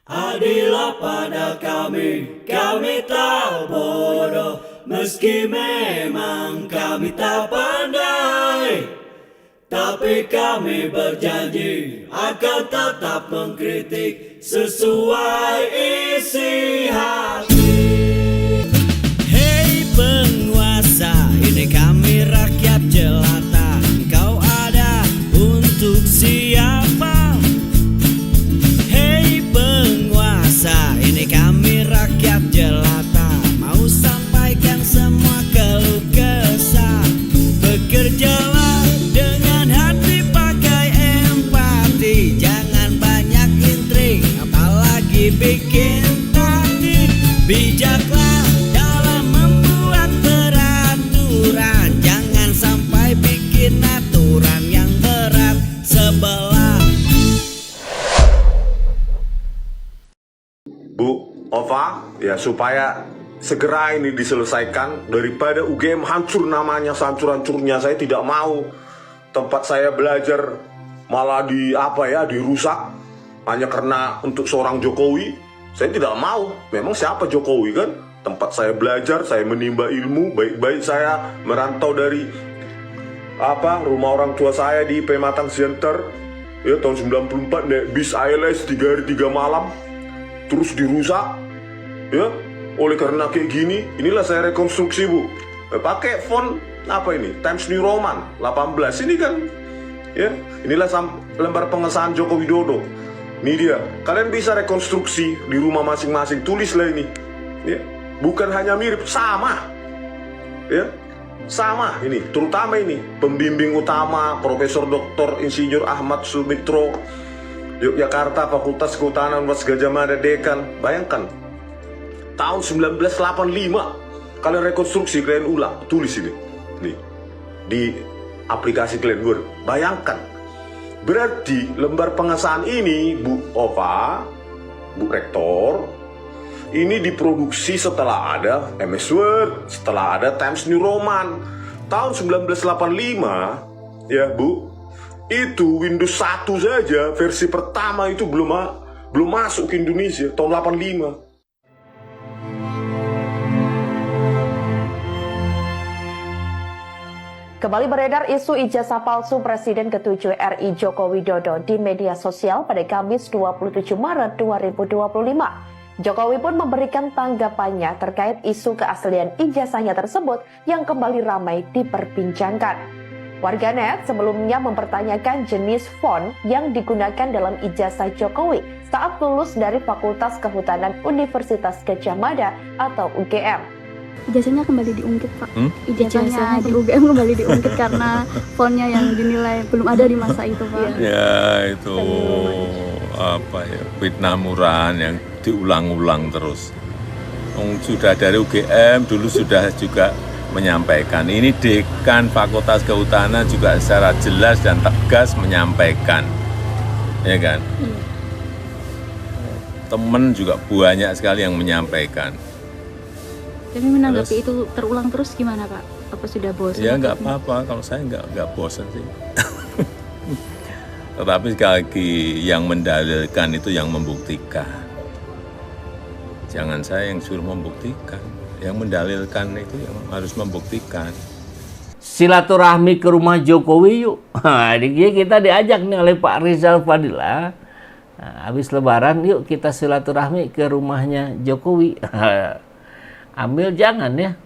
Adillah pada kami tak bodoh, meski memang kami tak pandai. Tapi kami berjanji akan tetap mengkritik sesuai isi hati. Hei penguasa, ini kami rakyat jelata. Engkau ada untuk siapa? Hei penguasa, ini kami rakyat jelata. Mau sampaikan semua keluh kesah. Bekerjalah dengan hati, pakai empati. Jangan banyak intrik, apalagi bikin taktik. Bijaklah dalam membuat peraturan. Jangan sampai bikin aturan yang berat sebelah. Bu Ova, ya supaya segera ini diselesaikan, daripada UGM hancur namanya, sehancur-hancurnya. Saya tidak mau tempat saya belajar malah dirusak hanya karena untuk seorang Jokowi. Saya tidak mau. Memang siapa Jokowi kan? Tempat saya belajar, saya menimba ilmu, baik-baik saya merantau dari rumah orang tua saya di Pematang Center ya tahun 94, naik bis ALS 3 hari 3 malam terus dirusak ya. Oleh karena kayak gini, inilah saya rekonstruksi, Bu. Pakai font Times New Roman 18 ini kan ya. Inilah lembar pengesahan Joko Widodo. Ini dia. Kalian bisa rekonstruksi di rumah masing-masing, tulislah ini ya. Bukan hanya mirip, sama ya. Sama ini, terutama ini pembimbing utama Profesor Dr. Insinyur Ahmad Sumitro, Yogyakarta, Fakultas Kehutanan Universitas Gadjah Mada, Dekan. Bayangkan tahun 1985 kalian rekonstruksi, kalian ulang, tulis ini nih di aplikasi kalian Word. Bayangkan, berarti lembar pengesahan ini, Bu Ova, Bu Rektor, ini diproduksi setelah ada MS Word, setelah ada Times New Roman. Tahun 1985 ya, Bu, itu Windows 1 saja versi pertama itu belum masuk ke Indonesia tahun 85. Kembali beredar isu ijazah palsu Presiden ke-7 RI Joko Widodo di media sosial pada Kamis 27 Maret 2025. Jokowi pun memberikan tanggapannya terkait isu keaslian ijazahnya tersebut yang kembali ramai diperbincangkan. Warganet sebelumnya mempertanyakan jenis font yang digunakan dalam ijazah Jokowi saat lulus dari Fakultas Kehutanan Universitas Gadjah Mada atau UGM. Ijazahnya kembali diungkit, Pak. Ijazahnya di UGM kembali diungkit karena fontnya yang dinilai belum ada di masa itu, Pak. Ya itu fitnah murahan yang diulang-ulang terus. Sudah dari UGM dulu sudah juga menyampaikan. Ini Dekan Fakultas Kehutanan juga secara jelas dan tegas menyampaikan, ya kan? Temen juga banyak sekali yang menyampaikan. Tapi menanggapi itu terulang terus gimana, Pak? Apa sudah bosan? Ya nggak apa-apa, kalau saya nggak bosan sih. Tetapi sekali lagi yang mendalilkan itu yang membuktikan. Jangan saya yang suruh membuktikan. Yang mendalilkan itu yang harus membuktikan. Silaturahmi ke rumah Jokowi yuk. Kita diajak nih oleh Pak Rizal Fadila. Habis Lebaran yuk kita silaturahmi ke rumahnya Jokowi. Ambil jangan ya.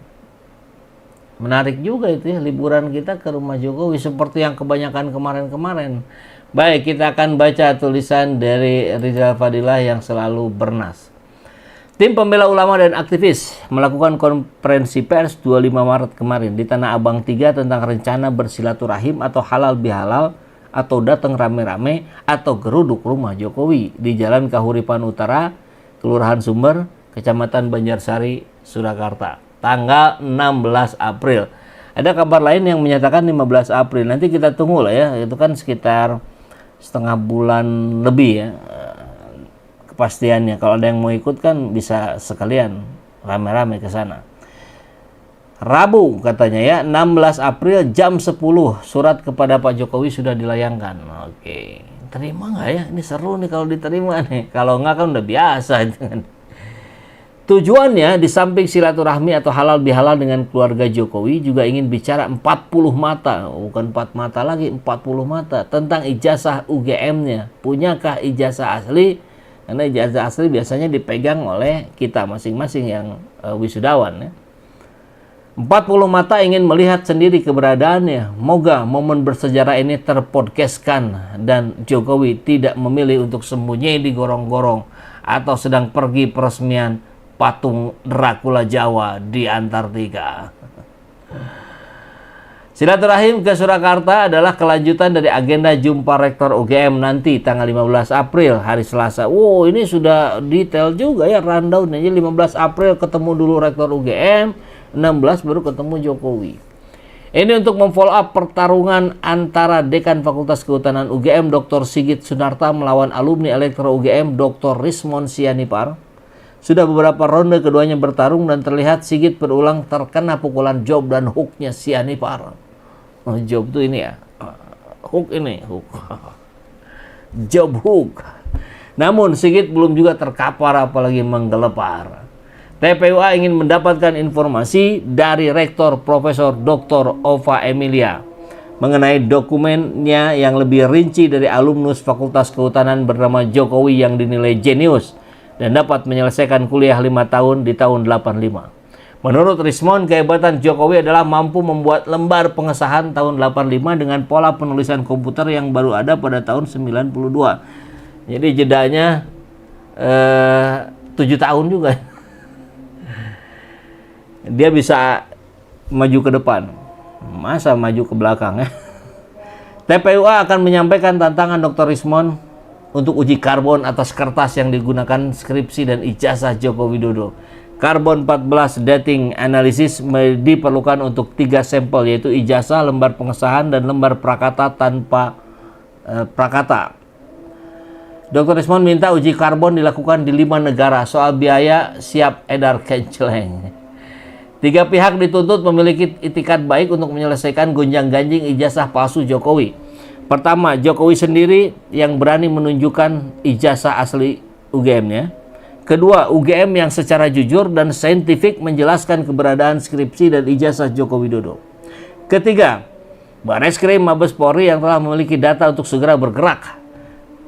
Menarik juga itu ya, liburan kita ke rumah Jokowi seperti yang kebanyakan kemarin-kemarin. Baik, kita akan baca tulisan dari Rizal Fadila yang selalu bernas. Tim pembela ulama dan aktivis melakukan konferensi pers 25 Maret kemarin di Tanah Abang 3 tentang rencana bersilaturahim atau halal bihalal atau datang rame-rame atau geruduk rumah Jokowi di Jalan Kahuripan Utara, Kelurahan Sumber, Kecamatan Banjarsari, Surakarta, tanggal 16 April. Ada kabar lain yang menyatakan 15 April. Nanti kita tunggu lah ya, itu kan sekitar setengah bulan lebih ya kepastiannya. Kalau ada yang mau ikut kan bisa sekalian rame-rame ke sana. Rabu katanya ya, 16 April jam 10 surat kepada Pak Jokowi sudah dilayangkan. Oke. terima nggak ya? Ini seru nih kalau diterima nih. Kalau nggak kan udah biasa. Tujuannya di samping silaturahmi atau halal bihalal dengan keluarga Jokowi juga ingin bicara 40 mata, bukan 4 mata lagi, 40 mata tentang ijazah UGM-nya. Punyakah ijazah asli? Karena ijazah asli biasanya dipegang oleh kita masing-masing yang wisudawan ya. 40 mata ingin melihat sendiri keberadaannya. Moga momen bersejarah ini terpodcastkan dan Jokowi tidak memilih untuk sembunyi di gorong-gorong atau sedang pergi peresmian patung Dracula Jawa di Antartika. Silaturahim ke Surakarta adalah kelanjutan dari agenda jumpa Rektor UGM nanti tanggal 15 April hari Selasa. Wow, ini sudah detail juga ya rundown. Jadi 15 April ketemu dulu Rektor UGM, 16 baru ketemu Jokowi. Ini untuk memfollow up pertarungan antara Dekan Fakultas Kehutanan UGM Dr. Sigit Sunarta melawan alumni Elektro UGM Dr. Rismon Sianipar. Sudah beberapa ronde keduanya bertarung dan terlihat Sigit berulang terkena pukulan job dan hooknya Sianipar. Oh, job itu ini ya, hook ini, hook. Job hook. Namun Sigit belum juga terkapar apalagi menggelepar. TPUA ingin mendapatkan informasi dari Rektor Profesor Dr. Ova Emilia mengenai dokumennya yang lebih rinci dari alumnus Fakultas Kehutanan bernama Jokowi yang dinilai jenius dan dapat menyelesaikan kuliah 5 tahun di tahun 85. Menurut Rismon, kehebatan Jokowi adalah mampu membuat lembar pengesahan tahun 85 dengan pola penulisan komputer yang baru ada pada tahun 92. Jadi jedanya 7 tahun juga. Dia bisa maju ke depan. Masa maju ke belakang ya? TPUA akan menyampaikan tantangan Dr. Rismon untuk uji karbon atas kertas yang digunakan skripsi dan ijazah Joko Widodo. Karbon 14 dating analisis diperlukan untuk 3 sampel, yaitu ijazah, lembar pengesahan, dan lembar prakata tanpa prakata. Dr. Rismon minta uji karbon dilakukan di 5 negara. Soal biaya siap edar kenceleng. 3 pihak dituntut memiliki itikat baik untuk menyelesaikan gonjang-ganjing ijazah palsu Jokowi. Pertama, Jokowi sendiri yang berani menunjukkan ijazah asli UGM-nya. Kedua, UGM yang secara jujur dan saintifik menjelaskan keberadaan skripsi dan ijazah Joko Widodo. Ketiga, Bareskrim Mabes Polri yang telah memiliki data untuk segera bergerak.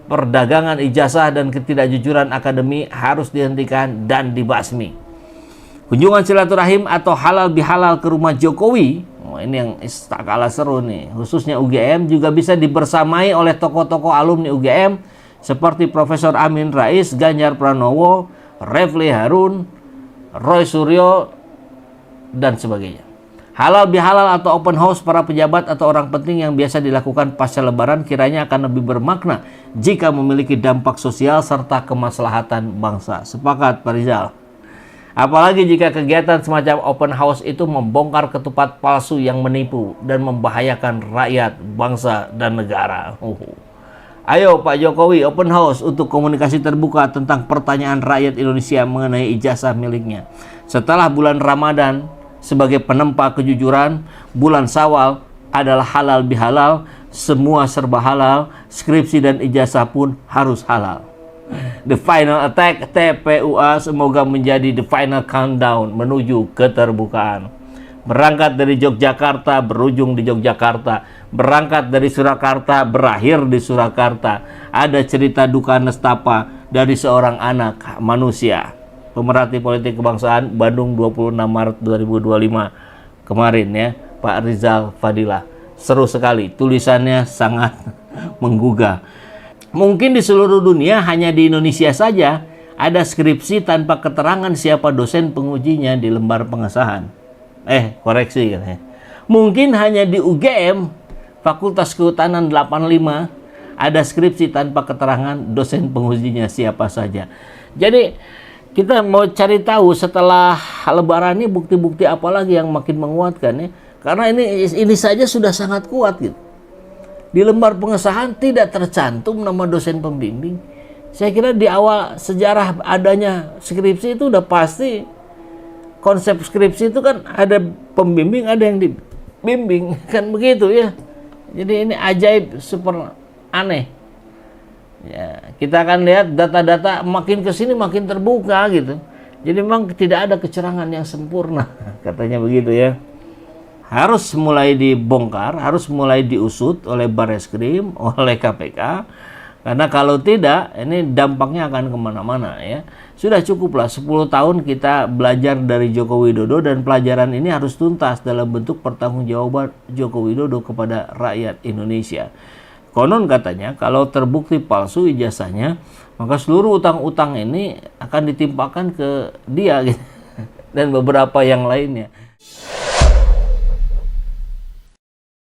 Perdagangan ijazah dan ketidakjujuran akademi harus dihentikan dan dibasmi. Kunjungan silaturahim atau halal bihalal ke rumah Jokowi, ini yang tak kalah seru nih, khususnya UGM, juga bisa dibersamai oleh tokoh-tokoh alumni UGM seperti Profesor Amin Rais, Ganjar Pranowo, Refli Harun, Roy Suryo, dan sebagainya. Halal bihalal atau open house para pejabat atau orang penting yang biasa dilakukan pasca lebaran kiranya akan lebih bermakna jika memiliki dampak sosial serta kemaslahatan bangsa. Sepakat Pak Rizal? Apalagi jika kegiatan semacam open house itu membongkar ketupat palsu yang menipu dan membahayakan rakyat, bangsa, dan negara. Ayo Pak Jokowi open house untuk komunikasi terbuka tentang pertanyaan rakyat Indonesia mengenai ijazah miliknya. Setelah bulan Ramadan sebagai penempa kejujuran, bulan Syawal adalah halal bihalal, semua serba halal, skripsi dan ijazah pun harus halal. The final attack TPUA semoga menjadi the final countdown menuju keterbukaan. Berangkat dari Yogyakarta, berujung di Yogyakarta. Berangkat dari Surakarta, berakhir di Surakarta. Ada cerita duka nestapa dari seorang anak manusia. Pemerhati politik kebangsaan, Bandung 26 Maret 2025 kemarin ya, Pak Rizal Fadilah. Seru sekali, tulisannya sangat menggugah. Mungkin di seluruh dunia, hanya di Indonesia saja ada skripsi tanpa keterangan siapa dosen pengujinya di lembar pengesahan. Koreksi kan ya. Mungkin hanya di UGM, Fakultas Kehutanan 85, ada skripsi tanpa keterangan dosen pengujinya siapa saja. Jadi kita mau cari tahu setelah lebaran ini bukti-bukti apa lagi yang makin menguatkan ya. Karena ini saja sudah sangat kuat gitu. Di lembar pengesahan tidak tercantum nama dosen pembimbing. Saya kira di awal sejarah adanya skripsi itu udah pasti konsep skripsi itu kan ada pembimbing, ada yang dibimbing, kan begitu ya. Jadi ini ajaib, super aneh. Ya, kita akan lihat data-data makin ke sini makin terbuka gitu. Jadi memang tidak ada kecurangan yang sempurna, katanya begitu ya. Harus mulai dibongkar, harus mulai diusut oleh Barreskrim, oleh KPK. Karena kalau tidak, ini dampaknya akan kemana-mana ya. Sudah cukuplah 10 tahun kita belajar dari Joko Widodo, dan pelajaran ini harus tuntas dalam bentuk pertanggungjawaban Joko Widodo kepada rakyat Indonesia. Konon katanya kalau terbukti palsu ijazahnya, maka seluruh utang-utang ini akan ditimpakan ke dia gitu. Dan beberapa yang lainnya.